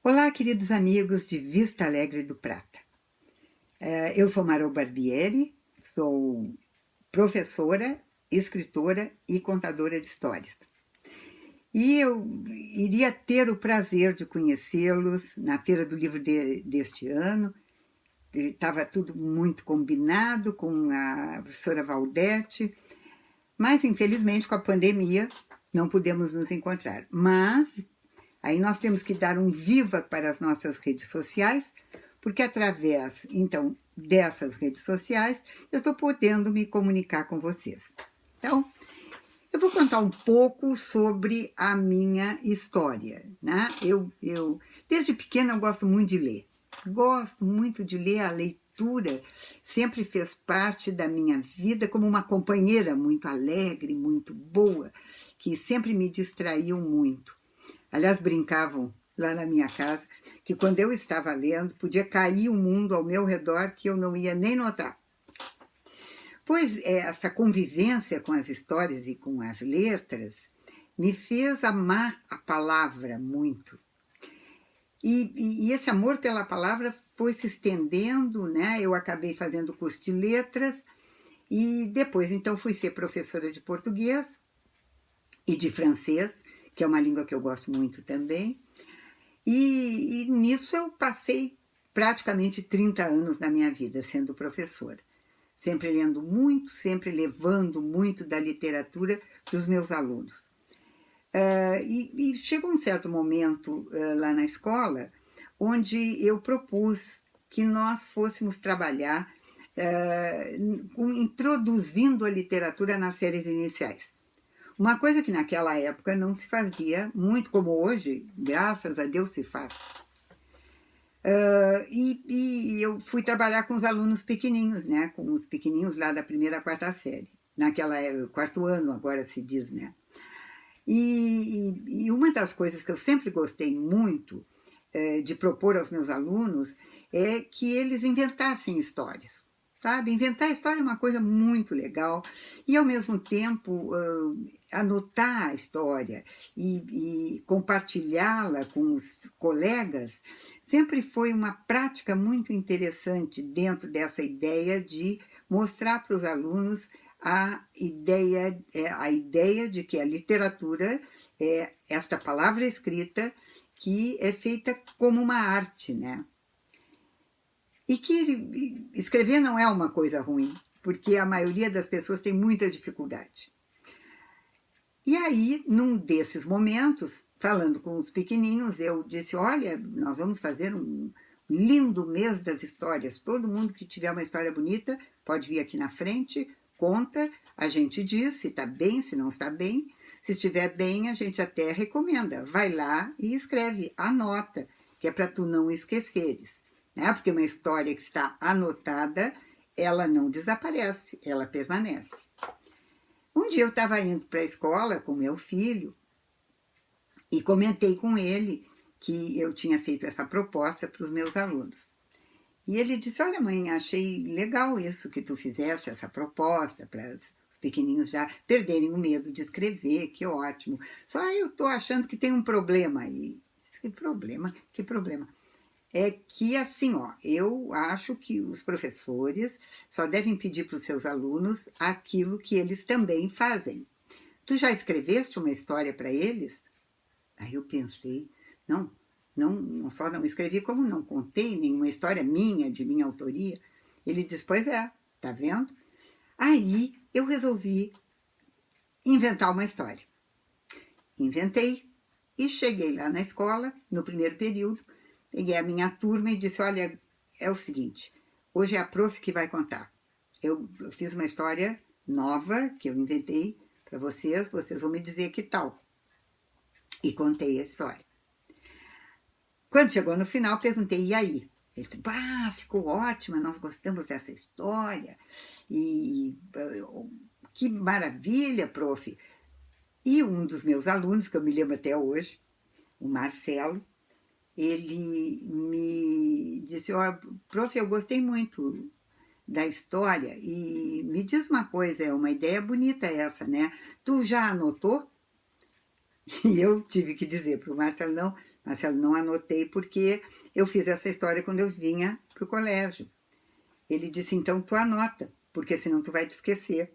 Olá, queridos amigos de Vista Alegre do Prata. Eu sou Marô Barbieri, sou professora, escritora e contadora de histórias. E eu iria ter o prazer de conhecê-los na Feira do Livro deste ano. Estava tudo muito combinado com a professora Valdete, mas infelizmente com a pandemia não pudemos nos encontrar. Mas aí nós temos que dar um viva para as nossas redes sociais, porque através, então, dessas redes sociais, eu estou podendo me comunicar com vocês. Então, eu vou contar um pouco sobre a minha história, né? Desde pequena, eu gosto muito de ler. Gosto muito de ler, a leitura sempre fez parte da minha vida como uma companheira muito alegre, muito boa, que sempre me distraiu muito. Aliás, brincavam lá na minha casa que quando eu estava lendo, podia cair o mundo ao meu redor que eu não ia nem notar. Pois essa convivência com as histórias e com as letras me fez amar a palavra muito. E esse amor pela palavra foi se estendendo, né? Eu acabei fazendo curso de letras e depois, então, fui ser professora de português e de francês, que é uma língua que eu gosto muito também. E nisso eu passei praticamente 30 anos da minha vida sendo professora. Sempre lendo muito, sempre levando muito da literatura para os meus alunos. E chegou um certo momento lá na escola onde eu propus que nós fôssemos trabalhar introduzindo a literatura nas séries iniciais. Uma coisa que naquela época não se fazia muito, como hoje, graças a Deus se faz. E eu fui trabalhar com os alunos pequeninhos, né? Com os pequeninhos lá da primeira à quarta série. Naquela quarto ano, agora se diz, né? E uma das coisas que eu sempre gostei muito de propor aos meus alunos é que eles inventassem histórias. Sabe? Inventar história é uma coisa muito legal e, ao mesmo tempo, anotar a história e compartilhá-la com os colegas sempre foi uma prática muito interessante dentro dessa ideia de mostrar para os alunos a ideia de que a literatura é esta palavra escrita que é feita como uma arte, né? E que escrever não é uma coisa ruim, porque a maioria das pessoas tem muita dificuldade. E aí, num desses momentos, falando com os pequeninhos, eu disse, olha, nós vamos fazer um lindo mês das histórias. Todo mundo que tiver uma história bonita pode vir aqui na frente, conta, a gente diz se está bem, se não está bem. Se estiver bem, a gente até recomenda. Vai lá e escreve, anota, que é para tu não esqueceres. Né? Porque uma história que está anotada, ela não desaparece, ela permanece. Um dia eu estava indo para a escola com meu filho e comentei com ele que eu tinha feito essa proposta para os meus alunos. E ele disse, olha mãe, achei legal isso que tu fizeste, essa proposta para os pequenininhos já perderem o medo de escrever, que ótimo. Só eu estou achando que tem um problema aí. Que problema? Que problema? É que, assim, eu acho que os professores só devem pedir para os seus alunos aquilo que eles também fazem. Tu já escreveste uma história para eles? Aí eu pensei, não só não escrevi, como não contei nenhuma história minha, de minha autoria. Ele disse, pois é, tá vendo? Aí eu resolvi inventar uma história. Inventei e cheguei lá na escola, no primeiro período, peguei a minha turma e disse, olha, é o seguinte, hoje é a prof que vai contar. Eu fiz uma história nova que eu inventei para vocês vão me dizer que tal. E contei a história. Quando chegou no final, perguntei, e aí? Ele disse, ficou ótima, nós gostamos dessa história. E que maravilha, prof. E um dos meus alunos, que eu me lembro até hoje, o Marcelo, ele me disse, prof, eu gostei muito da história e me diz uma coisa, é uma ideia bonita essa, né? Tu já anotou? E eu tive que dizer para o Marcelo, Marcelo, não anotei porque eu fiz essa história quando eu vinha para o colégio. Ele disse, então tu anota, porque senão tu vai te esquecer.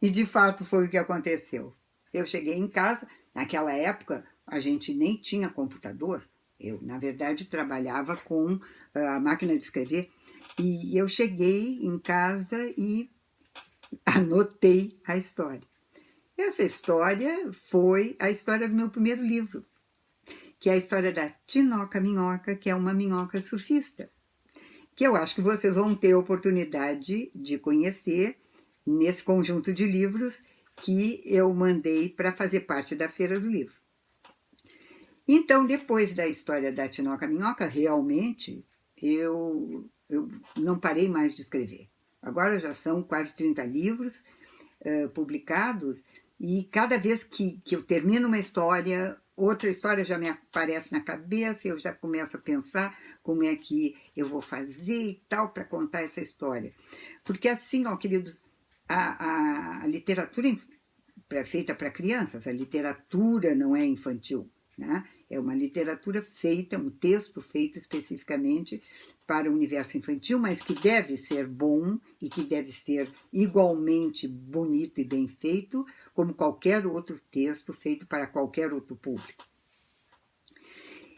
E de fato foi o que aconteceu. Eu cheguei em casa, naquela época a gente nem tinha computador, eu na verdade trabalhava com a máquina de escrever, e eu cheguei em casa e anotei a história. Essa história foi a história do meu primeiro livro, que é a história da Tinoca Minhoca, que é uma minhoca surfista, que eu acho que vocês vão ter a oportunidade de conhecer nesse conjunto de livros que eu mandei para fazer parte da Feira do Livro. Então, depois da história da Tinoca Minhoca, realmente, eu não parei mais de escrever. Agora já são quase 30 livros publicados, e cada vez que eu termino uma história, outra história já me aparece na cabeça, eu já começo a pensar como é que eu vou fazer e tal para contar essa história. Porque assim, ó, queridos, a literatura feita para crianças, a literatura não é infantil, né? É uma literatura feita, um texto feito especificamente para o universo infantil, mas que deve ser bom e que deve ser igualmente bonito e bem feito, como qualquer outro texto feito para qualquer outro público.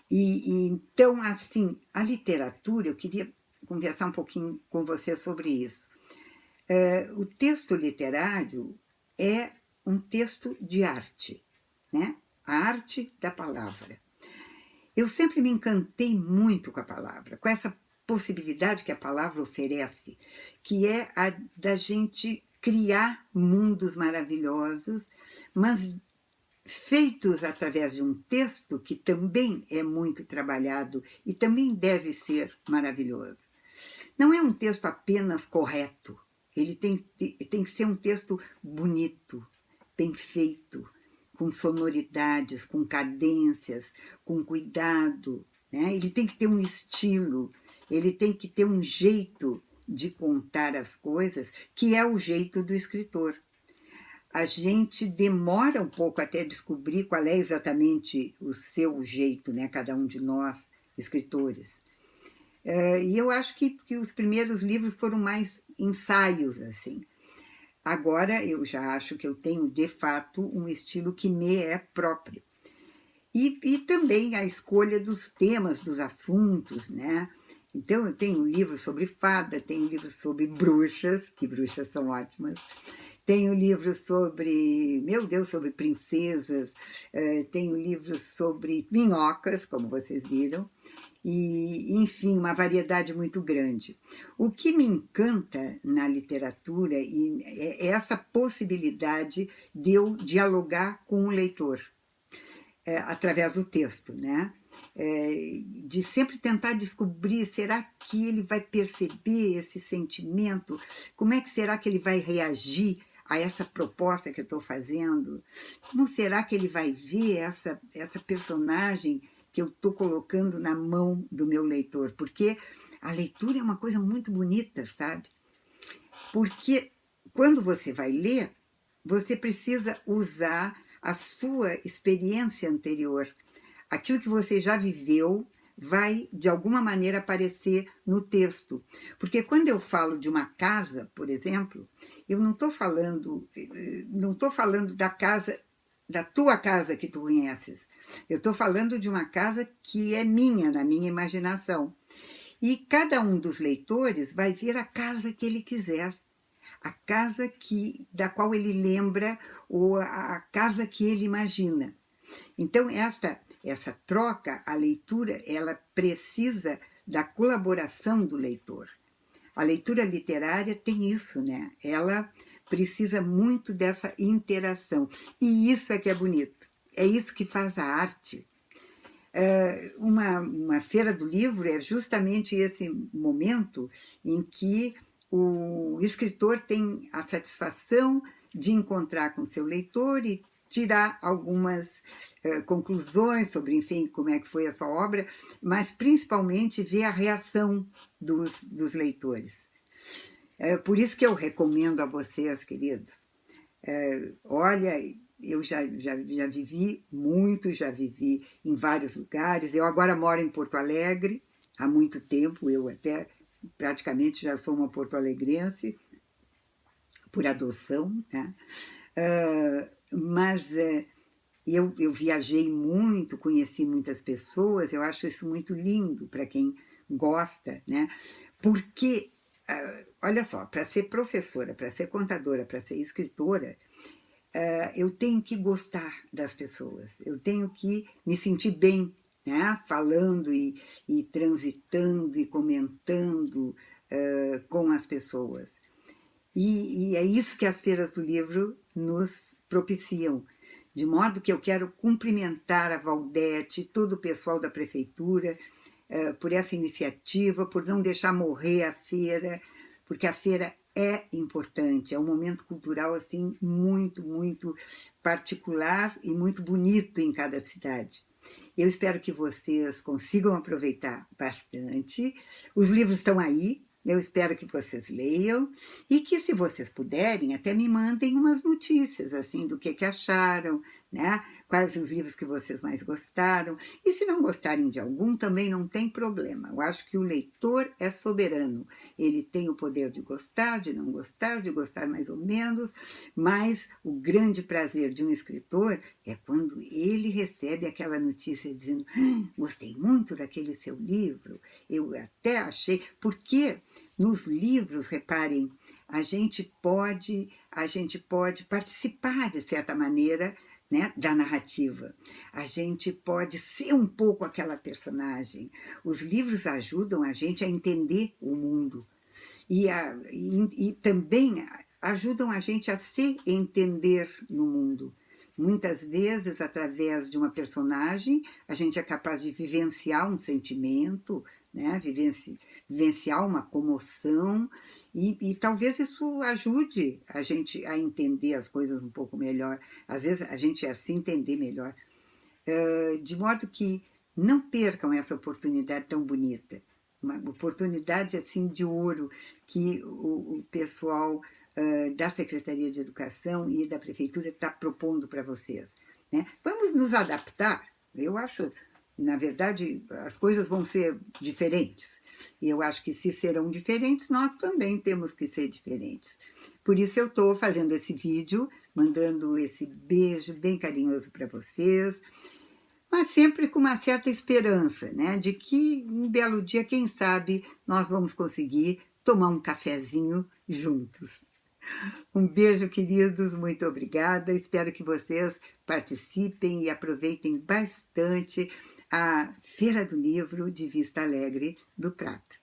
Então, assim, a literatura, eu queria conversar um pouquinho com você sobre isso. O texto literário é um texto de arte, né? A arte da palavra. Eu sempre me encantei muito com a palavra, com essa possibilidade que a palavra oferece, que é a da gente criar mundos maravilhosos, mas feitos através de um texto que também é muito trabalhado e também deve ser maravilhoso. Não é um texto apenas correto, ele tem que ser um texto bonito, bem feito, com sonoridades, com cadências, com cuidado, né? Ele tem que ter um estilo, ele tem que ter um jeito de contar as coisas, que é o jeito do escritor. A gente demora um pouco até descobrir qual é exatamente o seu jeito, né? Cada um de nós, escritores. E eu acho que os primeiros livros foram mais ensaios, assim. Agora eu já acho que eu tenho, de fato, um estilo que me é próprio. E também a escolha dos temas, dos assuntos, né? Então, eu tenho livros sobre fada, tenho livros sobre bruxas, que bruxas são ótimas, tenho livros sobre, meu Deus, sobre princesas, tenho livros sobre minhocas, como vocês viram, e, enfim, uma variedade muito grande. O que me encanta na literatura é essa possibilidade de eu dialogar com o leitor, através do texto, né? De sempre tentar descobrir, será que ele vai perceber esse sentimento? Como é que será que ele vai reagir a essa proposta que eu estou fazendo? Como será que ele vai ver essa personagem que eu estou colocando na mão do meu leitor? Porque a leitura é uma coisa muito bonita, sabe? Porque quando você vai ler, você precisa usar a sua experiência anterior. Aquilo que você já viveu vai, de alguma maneira, aparecer no texto. Porque quando eu falo de uma casa, por exemplo, eu não estou falando da casa, da tua casa que tu conheces. Eu estou falando de uma casa que é minha, na minha imaginação. E cada um dos leitores vai ver a casa que ele quiser, a casa da qual ele lembra ou a casa que ele imagina. Então, essa troca, a leitura, ela precisa da colaboração do leitor. A leitura literária tem isso, né? Ela precisa muito dessa interação. E isso é que é bonito. É isso que faz a arte. Uma feira do livro é justamente esse momento em que o escritor tem a satisfação de encontrar com seu leitor e tirar algumas conclusões sobre, enfim, como é que foi a sua obra, mas principalmente ver a reação dos leitores. Por isso que eu recomendo a vocês, queridos, olha, eu já vivi muito, já vivi em vários lugares. Eu agora moro em Porto Alegre há muito tempo, eu até praticamente já sou uma porto-alegrense por adoção, né? Mas eu viajei muito, conheci muitas pessoas, eu acho isso muito lindo para quem gosta, né? Porque, olha só, para ser professora, para ser contadora, para ser escritora, eu tenho que gostar das pessoas, eu tenho que me sentir bem, né? Falando e transitando e comentando com as pessoas. E é isso que as feiras do livro nos propiciam. De modo que eu quero cumprimentar a Valdete, todo o pessoal da prefeitura, por essa iniciativa, por não deixar morrer a feira, porque a feira é importante, é um momento cultural assim muito, muito particular e muito bonito em cada cidade. Eu espero que vocês consigam aproveitar bastante. Os livros estão aí, eu espero que vocês leiam e que, se vocês puderem, até me mandem umas notícias, assim, do que acharam, né? Quais os livros que vocês mais gostaram. E se não gostarem de algum, também não tem problema. Eu acho que o leitor é soberano. Ele tem o poder de gostar, de não gostar, de gostar mais ou menos, mas o grande prazer de um escritor é quando ele recebe aquela notícia dizendo: gostei muito daquele seu livro, eu até achei... Porque nos livros, reparem, a gente pode participar, de certa maneira, né, da narrativa. A gente pode ser um pouco aquela personagem. Os livros ajudam a gente a entender o mundo e também ajudam a gente a se entender no mundo. Muitas vezes, através de uma personagem, a gente é capaz de vivenciar um sentimento, né? Vivenciar uma comoção, e talvez isso ajude a gente a entender as coisas um pouco melhor. Às vezes, a gente a se entender melhor. De modo que não percam essa oportunidade tão bonita. Uma oportunidade assim de ouro que o pessoal da Secretaria de Educação e da Prefeitura está propondo para vocês, né? Vamos nos adaptar. Eu acho, na verdade, as coisas vão ser diferentes. E eu acho que, se serão diferentes, nós também temos que ser diferentes. Por isso eu estou fazendo esse vídeo, mandando esse beijo bem carinhoso para vocês, mas sempre com uma certa esperança, né, de que um belo dia, quem sabe, nós vamos conseguir tomar um cafezinho juntos. Um beijo, queridos, muito obrigada. Espero que vocês participem e aproveitem bastante a Feira do Livro de Vista Alegre do Prata.